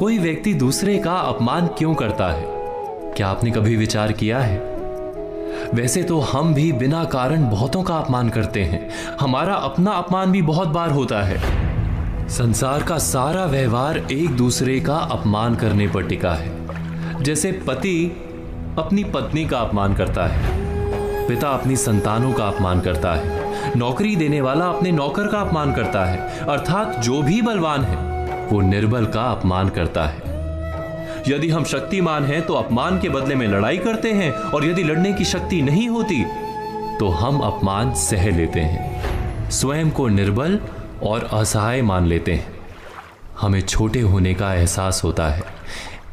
कोई व्यक्ति दूसरे का अपमान क्यों करता है? क्या आपने कभी विचार किया है? वैसे तो हम भी बिना कारण बहुतों का अपमान करते हैं। हमारा अपना अपमान भी बहुत बार होता है। संसार का सारा व्यवहार एक दूसरे का अपमान करने पर टिका है। जैसे पति अपनी पत्नी का अपमान करता है, पिता अपनी संतानों का अपमान करता है, नौकरी देने वाला अपने नौकर का अपमान करता है, अर्थात जो भी बलवान है वो निर्बल का अपमान करता है। यदि हम शक्तिमान हैं तो अपमान के बदले में लड़ाई करते हैं, और यदि लड़ने की शक्ति नहीं होती तो हम अपमान सह लेते हैं, स्वयं को निर्बल और असहाय मान लेते हैं। हमें छोटे होने का एहसास होता है।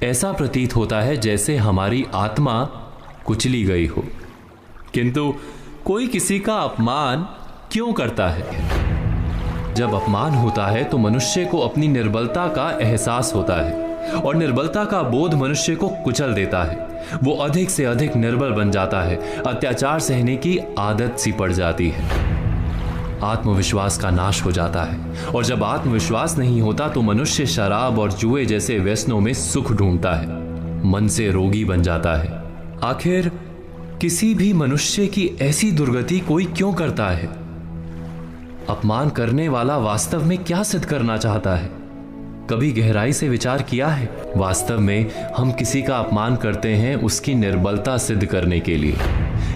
ऐसा प्रतीत होता है जैसे हमारी आत्मा कुचली गई हो। किंतु कोई किसी का अपमान क्यों करता है? जब अपमान होता है तो मनुष्य को अपनी निर्बलता का एहसास होता है, और निर्बलता का बोध मनुष्य को कुचल देता है। वो अधिक से अधिक निर्बल बन जाता है, अत्याचार सहने की आदत सी पड़ जाती है, आत्मविश्वास का नाश हो जाता है। और जब आत्मविश्वास नहीं होता तो मनुष्य शराब और जुए जैसे व्यसनों में सुख ढूंढता है, मन से रोगी बन जाता है। आखिर किसी भी मनुष्य की ऐसी दुर्गति कोई क्यों करता है? अपमान करने वाला वास्तव में क्या सिद्ध करना चाहता है? कभी गहराई से विचार किया है? वास्तव में हम किसी का अपमान करते हैं उसकी निर्बलता सिद्ध करने के लिए,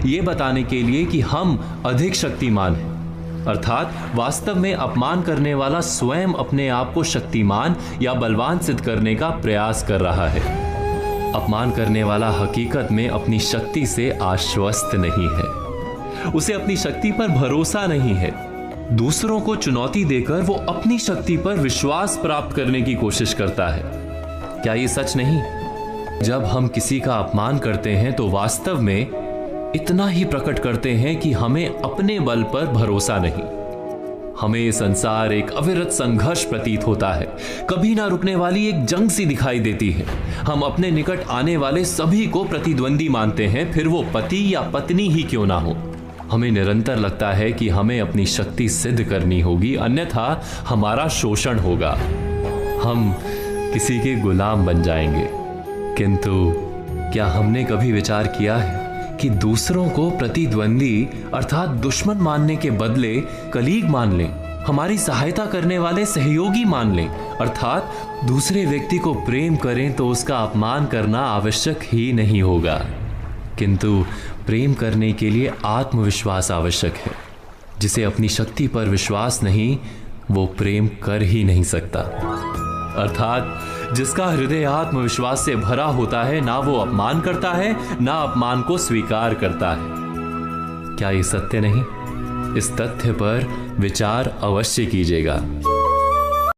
ये बताने के लिए कि हम अधिक शक्तिमान हैं। अर्थात वास्तव में अपमान करने वाला स्वयं अपने आप को शक्तिमान या बलवान सिद्ध करने का प्रयास कर रहा है। अपमान करने वाला हकीकत में अपनी शक्ति से आश्वस्त नहीं है, उसे अपनी शक्ति पर भरोसा नहीं है। दूसरों को चुनौती देकर वो अपनी शक्ति पर विश्वास प्राप्त करने की कोशिश करता है। क्या ये सच नहीं? जब हम किसी का अपमान करते हैं तो वास्तव में इतना ही प्रकट करते हैं कि हमें अपने बल पर भरोसा नहीं। हमें ये संसार एक अविरत संघर्ष प्रतीत होता है, कभी ना रुकने वाली एक जंग सी दिखाई देती है। हम अपने निकट आने वाले सभी को प्रतिद्वंदी मानते हैं, फिर वो पति या पत्नी ही क्यों ना हो। हमें निरंतर लगता है कि हमें अपनी शक्ति सिद्ध करनी होगी, अन्यथा हमारा शोषण होगा, हम किसी के गुलाम बन जाएंगे। किंतु क्या हमने कभी विचार किया है कि दूसरों को प्रतिद्वंदी अर्थात दुश्मन मानने के बदले कलीग मान लें, हमारी सहायता करने वाले सहयोगी मान लें, अर्थात दूसरे व्यक्ति को प्रेम करें तो उसका अपमान करना आवश्यक ही नहीं होगा। किंतु प्रेम करने के लिए आत्मविश्वास आवश्यक है। जिसे अपनी शक्ति पर विश्वास नहीं, वो प्रेम कर ही नहीं सकता। अर्थात जिसका हृदय आत्मविश्वास से भरा होता है, ना वो अपमान करता है, ना अपमान को स्वीकार करता है। क्या ये सत्य नहीं? इस तथ्य पर विचार अवश्य कीजिएगा।